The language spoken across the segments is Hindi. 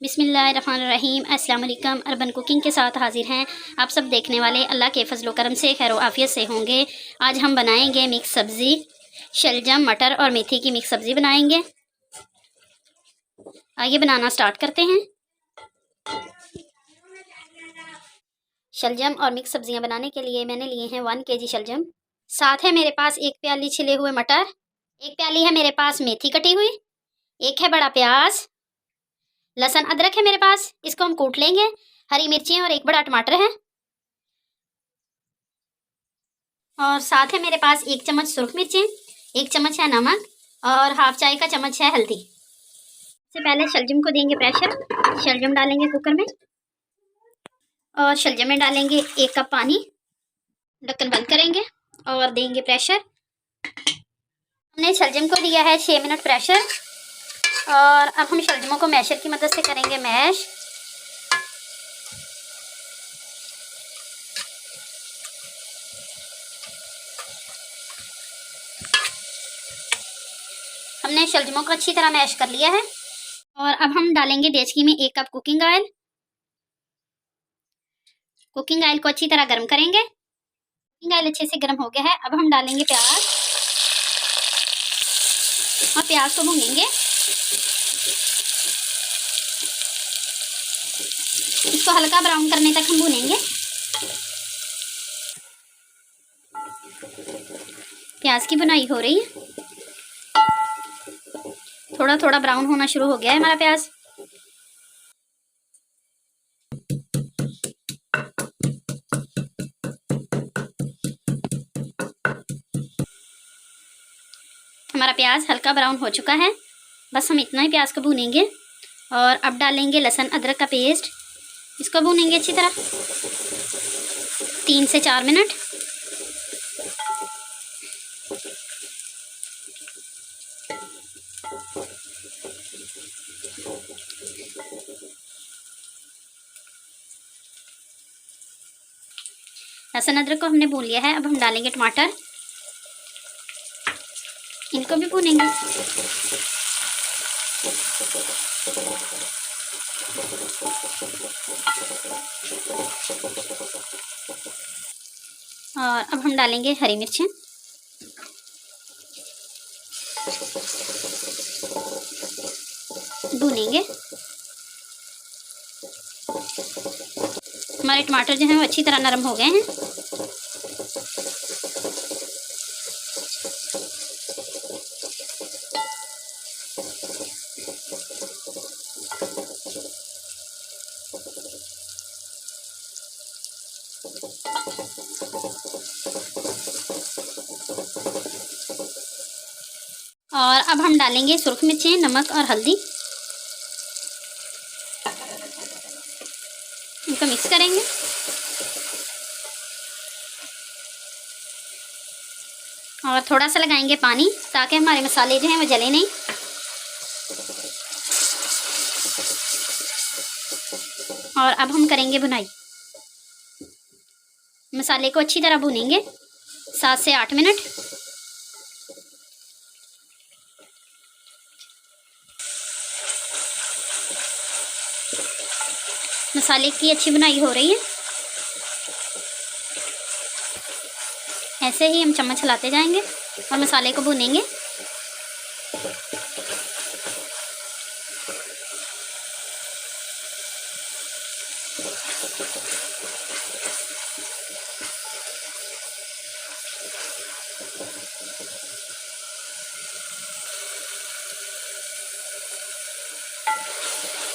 बिस्मिल्लाहिर्रहमानिर्रहीम। अस्सलाम वालेकुम। अर्बन कुकिंग के साथ हाजिर हैं। आप सब देखने वाले अल्लाह के फजलो करम से खैर आफियत से होंगे। आज हम बनाएंगे मिक्स सब्ज़ी, शलजम, मटर और मेथी की मिक्स सब्ज़ी बनाएंगे। आइए बनाना स्टार्ट करते हैं। शलजम और मिक्स सब्जियां बनाने के लिए मैंने लिए हैं 1 kg शलजम। साथ है मेरे पास 1 प्याली छिले हुए मटर, 1 प्याली है मेरे पास मेथी कटी हुई, 1 है बड़ा प्याज, लहसुन अदरक है मेरे पास, इसको हम कूट लेंगे, हरी मिर्ची और 1 बड़ा टमाटर है, और साथ है मेरे पास 1 चम्मच सुरख मिर्ची, 1 चम्मच है नमक और हाफ चाय का चम्मच है हल्दी। सबसे पहले शलजम को देंगे प्रेशर। शलजम डालेंगे कुकर में और शलजम में डालेंगे 1 कप पानी। ढक्कन बंद करेंगे और देंगे प्रेशर। हमने शलजम को दिया है 6 मिनट प्रेशर और अब हम शलजमों को मैशर की मदद से करेंगे मैश। हमने शलजमों को अच्छी तरह मैश कर लिया है और अब हम डालेंगे देचकी में 1 cup cooking oil. Cooking oil को अच्छी तरह गर्म करेंगे। कुकिंग ऑयल अच्छे से गर्म हो गया है। अब हम डालेंगे प्याज और प्याज को भूनेंगे। इसको हल्का ब्राउन करने तक हम भूनेंगे। प्याज की भुनाई हो रही है, थोड़ा थोड़ा ब्राउन होना शुरू हो गया है हमारा प्याज। हमारा प्याज हल्का ब्राउन हो चुका है। बस हम इतना ही प्याज को भूनेंगे और अब डालेंगे लहसुन अदरक का पेस्ट। इसको भूनेंगे अच्छी तरह 3 से 4 मिनट। लहसुन अदरक को हमने भून लिया है। अब हम डालेंगे टमाटर, इनको भी भूनेंगे। और अब हम डालेंगे हरी मिर्चें, भूनेंगे। हमारे टमाटर जो हैं वो अच्छी तरह नरम हो गए हैं। और अब हम डालेंगे सुरख मिर्ची, नमक और हल्दी। इनको मिक्स करेंगे। और थोड़ा सा लगाएंगे पानी ताकि हमारे मसाले जो हैं वो जले नहीं। और अब हम करेंगे भुनाई। मसाले को अच्छी तरह भूनेंगे 7 से 8 मिनट। मसाले की अच्छी भुनाई हो रही है। ऐसे ही हम चम्मच हिलाते जाएंगे और मसाले को भूनेंगे।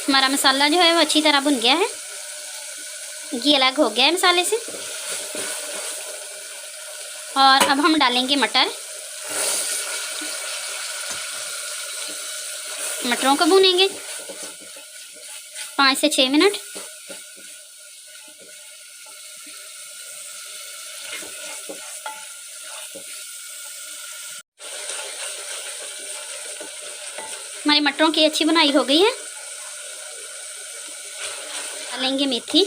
हमारा मसाला जो है वो अच्छी तरह भुन गया है, घी अलग हो गया है मसाले से। और अब हम डालेंगे मटर। मटरों को भूनेंगे 5 से 6 मिनट। हमारी मटरों की अच्छी भुनाई हो गई है। डालेंगे मेथी,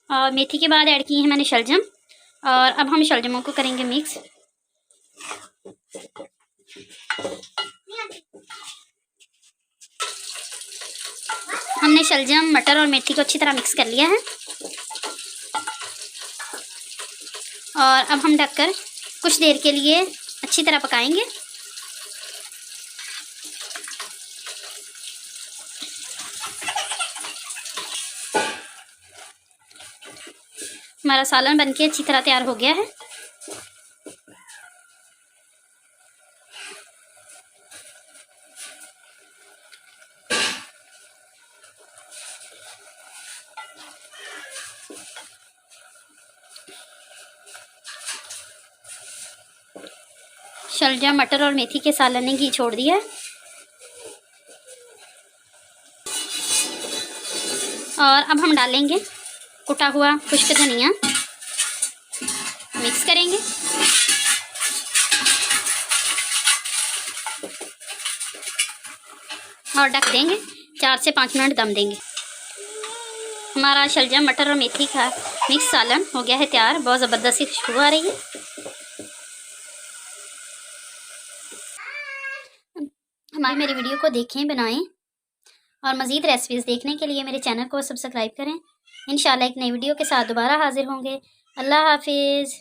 और मेथी के बाद ऐड की है मैंने शलजम, और अब हम शलजमों को करेंगे मिक्स। हमने शलजम, मटर और मेथी को अच्छी तरह मिक्स कर लिया है, और अब हम ढककर कुछ देर के लिए अच्छी तरह पकाएंगे। हमारा सालन बनके अच्छी तरह तैयार हो गया है। शलजम, मटर और मेथी के सालन ने घी छोड़ दिया है, और अब हम डालेंगे कुटा हुआ खुश्क धनिया, मिक्स करेंगे। और ढक देंगे, 4 से 5 मिनट दम देंगे। हमारा शलजम, मटर और मेथी का मिक्स सालन हो गया है तैयार। बहुत ज़बरदस्त सी खुशबू आ रही है। हमारी मेरी वीडियो को देखें, बनाएं, और मज़ीद रेसिपीज़ देखने के लिए मेरे चैनल को सब्सक्राइब करें। इंशाल्लाह एक नई वीडियो के साथ दोबारा हाजिर होंगे। अल्लाह हाफिज़।